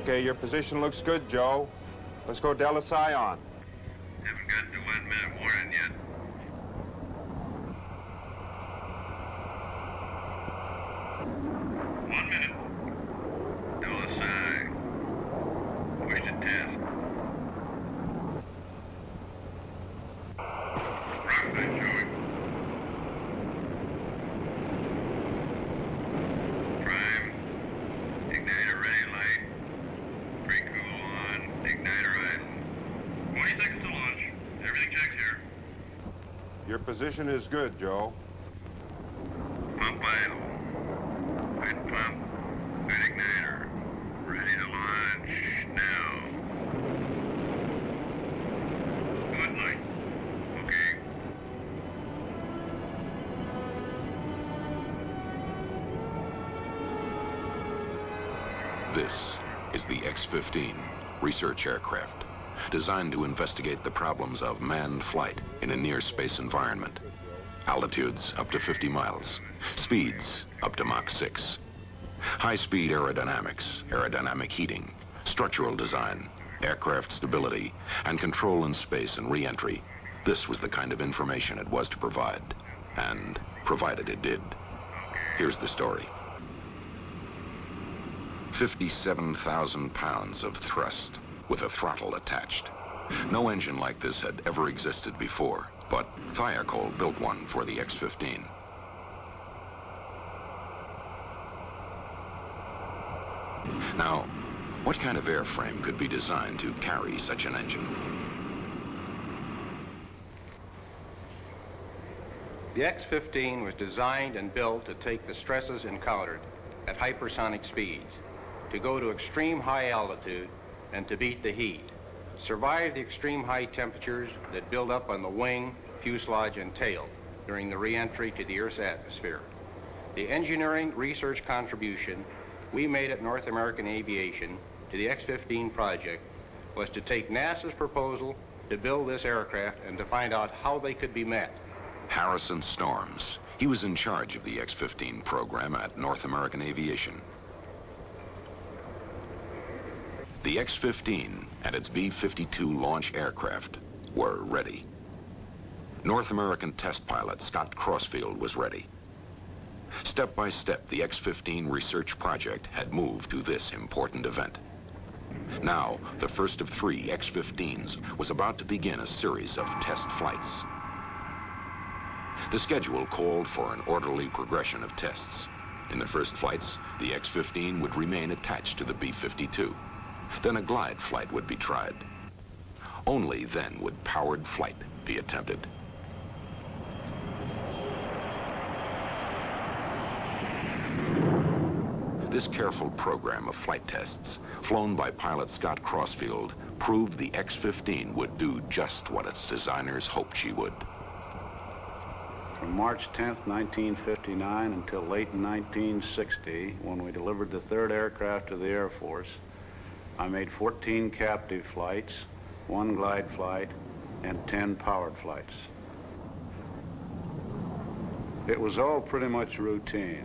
Okay, your position looks good, Joe. Let's go Delta Scion. Haven't got to 1 minute warning yet. One minute. Delta Sci. Push to test. Rock sign showing. Prime. Igniter ready light. Pre-cool on. Igniter idle. 20 seconds to launch. Everything checks here. Your position is good, Joe. Pump idle. Good pump. Good igniter. Ready to launch now. Good light. Okay. This is the X-15 research aircraft, designed to investigate the problems of manned flight in a near-space environment. Altitudes up to 50 miles, speeds up to Mach 6. High-speed aerodynamics, aerodynamic heating, structural design, aircraft stability, and control in space and re-entry. This was the kind of information it was to provide, and provided it did. Here's the story. 57,000 pounds of thrust with a throttle attached. No engine like this had ever existed before, but Thiokol built one for the X-15. Now, what kind of airframe could be designed to carry such an engine? The X-15 was designed and built to take the stresses encountered at hypersonic speeds, to go to extreme high altitude and to beat the heat, survive the extreme high temperatures that build up on the wing, fuselage, and tail during the re-entry to the Earth's atmosphere. The engineering research contribution we made at North American Aviation to the X-15 project was to take NASA's proposal to build this aircraft and to find out how they could be met. Harrison Storms. He was in charge of the X-15 program at North American Aviation. The X-15 and its B-52 launch aircraft were ready. North American test pilot Scott Crossfield was ready. Step by step, the X-15 research project had moved to this important event. Now, the first of 3 X-15s was about to begin a series of test flights. The schedule called for an orderly progression of tests. In the first flights, the X-15 would remain attached to the B-52. Then a glide flight would be tried. Only then would powered flight be attempted. This careful program of flight tests, flown by pilot Scott Crossfield, proved the X-15 would do just what its designers hoped she would. From March 10th, 1959 until late in 1960, when we delivered the 3rd aircraft to the Air Force, I made 14 captive flights, 1 glide flight, and 10 powered flights. It was all pretty much routine.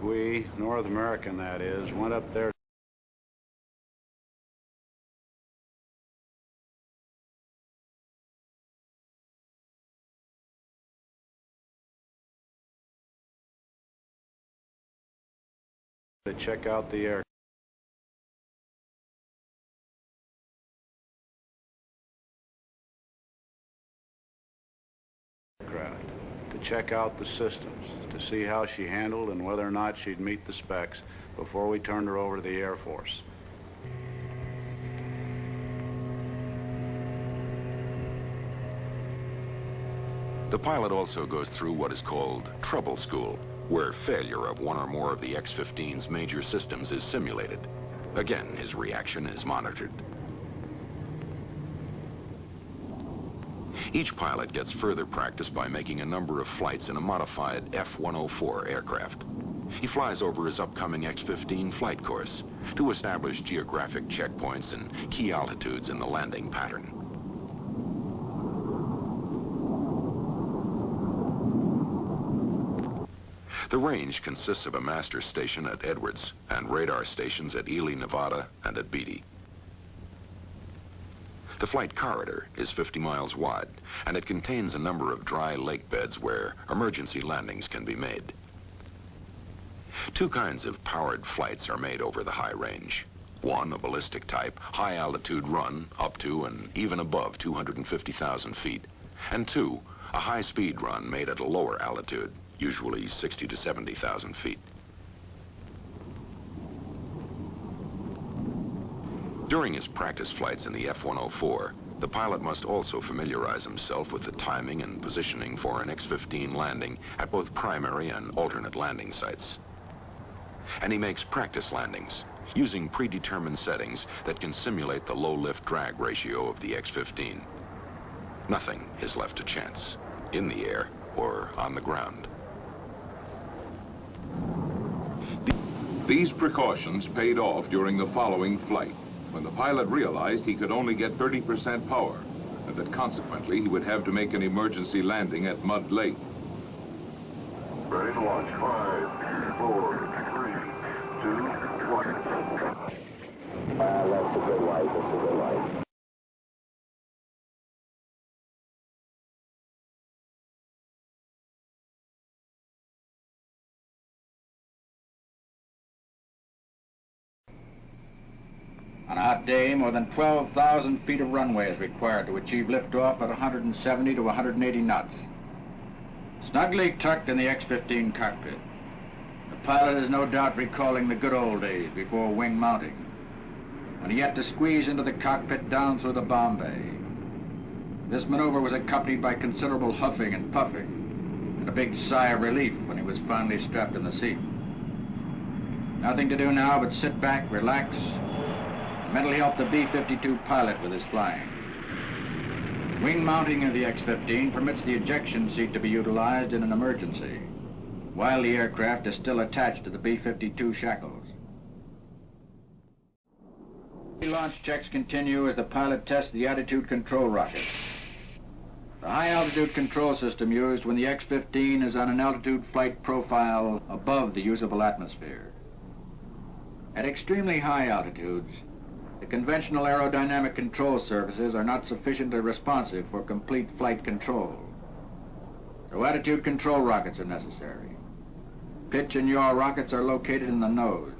We, North American that is, went up there to check out the aircraft, to check out the systems, to see how she handled and whether or not she'd meet the specs before we turned her over to the Air Force. The pilot also goes through what is called trouble school, where failure of one or more of the X-15's major systems is simulated. Again, his reaction is monitored. Each pilot gets further practice by making a number of flights in a modified F-104 aircraft. He flies over his upcoming X-15 flight course to establish geographic checkpoints and key altitudes in the landing pattern. The range consists of a master station at Edwards and radar stations at Ely, Nevada and at Beatty. The flight corridor is 50 miles wide, and it contains a number of dry lake beds where emergency landings can be made. Two kinds of powered flights are made over the high range. One, a ballistic type, high-altitude run up to and even above 250,000 feet. And two, a high-speed run made at a lower altitude, usually 60 to 70,000 feet. During his practice flights in the F-104, the pilot must also familiarize himself with the timing and positioning for an X-15 landing at both primary and alternate landing sites. And he makes practice landings, using predetermined settings that can simulate the low lift-drag ratio of the X-15. Nothing is left to chance, in the air or on the ground. These precautions paid off during the following flight, when the pilot realized he could only get 30% power, and that consequently he would have to make an emergency landing at Mud Lake. Ready to launch. 5, 4, 3, 2, 1. That's a good light. That's a good light. On a hot day, more than 12,000 feet of runway is required to achieve liftoff at 170 to 180 knots. Snugly tucked in the X-15 cockpit, the pilot is no doubt recalling the good old days before wing mounting, when he had to squeeze into the cockpit down through the bomb bay. This maneuver was accompanied by considerable huffing and puffing, and a big sigh of relief when he was finally strapped in the seat. Nothing to do now but sit back, relax, mentally help the B-52 pilot with his flying. Wing mounting of the X-15 permits the ejection seat to be utilized in an emergency, while the aircraft is still attached to the B-52 shackles. Launch checks continue as the pilot tests the attitude control rocket. The high-altitude control system used when the X-15 is on an altitude flight profile above the usable atmosphere. At extremely high altitudes, the conventional aerodynamic control surfaces are not sufficiently responsive for complete flight control. So attitude control rockets are necessary. Pitch and yaw rockets are located in the nose.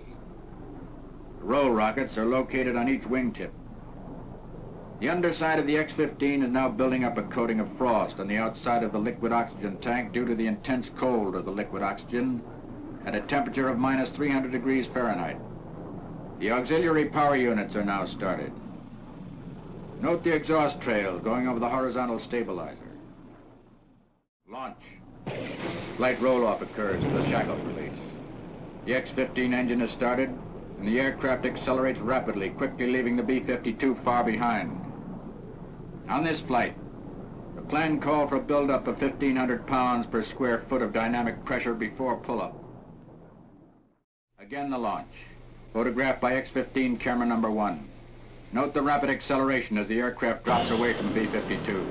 The roll rockets are located on each wingtip. The underside of the X-15 is now building up a coating of frost on the outside of the liquid oxygen tank due to the intense cold of the liquid oxygen at a temperature of minus 300 degrees Fahrenheit. The auxiliary power units are now started. Note the exhaust trail going over the horizontal stabilizer. Launch. Light roll-off occurs as the shackles release. The X-15 engine is started, and the aircraft accelerates rapidly, quickly leaving the B-52 far behind. On this flight, the plan called for a buildup of 1,500 pounds per square foot of dynamic pressure before pull-up. Again the launch. Photographed by X-15 camera number 1. Note the rapid acceleration as the aircraft drops away from B-52,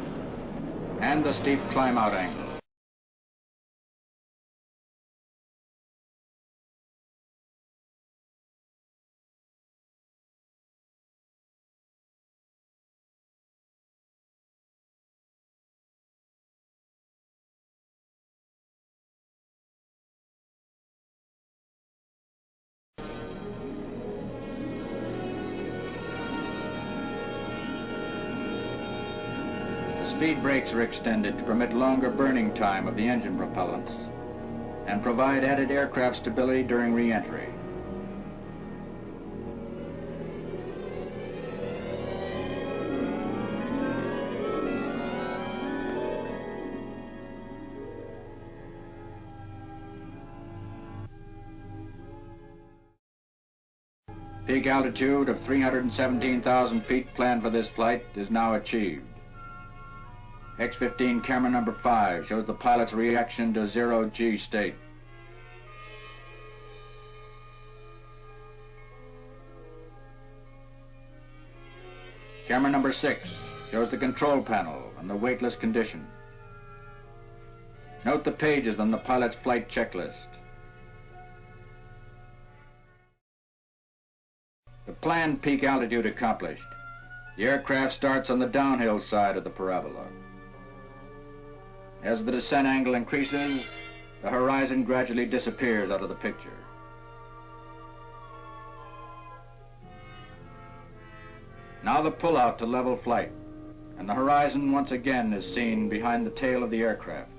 and the steep climb-out angle. Speed brakes are extended to permit longer burning time of the engine propellants and provide added aircraft stability during re-entry. Peak altitude of 317,000 feet planned for this flight is now achieved. X-15 camera number 5 shows the pilot's reaction to zero-G state. Camera number 6 shows the control panel and the weightless condition. Note the pages on the pilot's flight checklist. planned peak altitude accomplished, the aircraft starts on the downhill side of the parabola. As the descent angle increases, the horizon gradually disappears out of the picture. Now the pullout to level flight, and the horizon once again is seen behind the tail of the aircraft.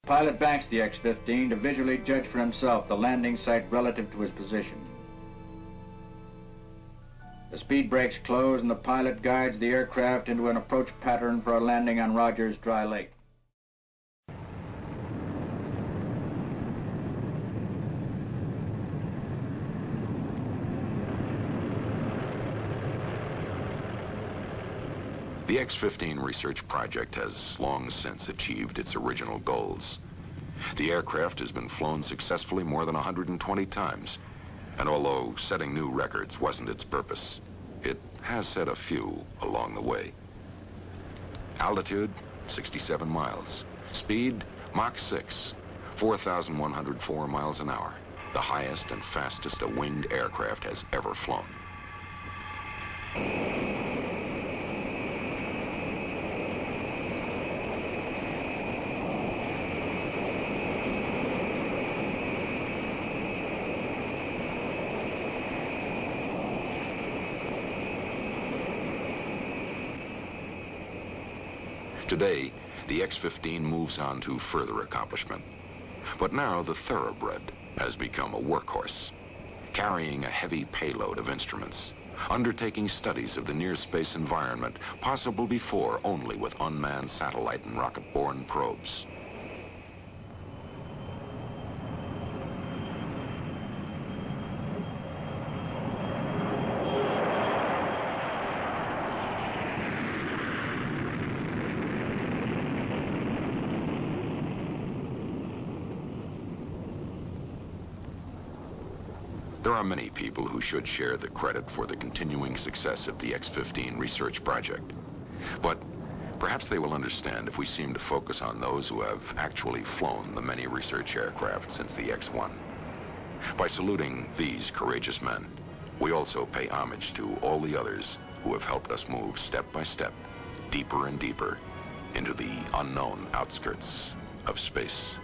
The pilot banks the X-15 to visually judge for himself the landing site relative to his position. The speed brakes close and the pilot guides the aircraft into an approach pattern for a landing on Rogers Dry Lake. The X-15 research project has long since achieved its original goals. The aircraft has been flown successfully more than 120 times, and although setting new records wasn't its purpose, it has set a few along the way. Altitude, 67 miles. Speed, Mach 6, 4,104 miles an hour, the highest and fastest a winged aircraft has ever flown. Today, the X-15 moves on to further accomplishment. But now the Thoroughbred has become a workhorse, carrying a heavy payload of instruments, undertaking studies of the near-space environment possible before only with unmanned satellite and rocket-borne probes. There are many people who should share the credit for the continuing success of the X-15 research project. But perhaps they will understand if we seem to focus on those who have actually flown the many research aircraft since the X-1. By saluting these courageous men, we also pay homage to all the others who have helped us move step by step, deeper and deeper, into the unknown outskirts of space.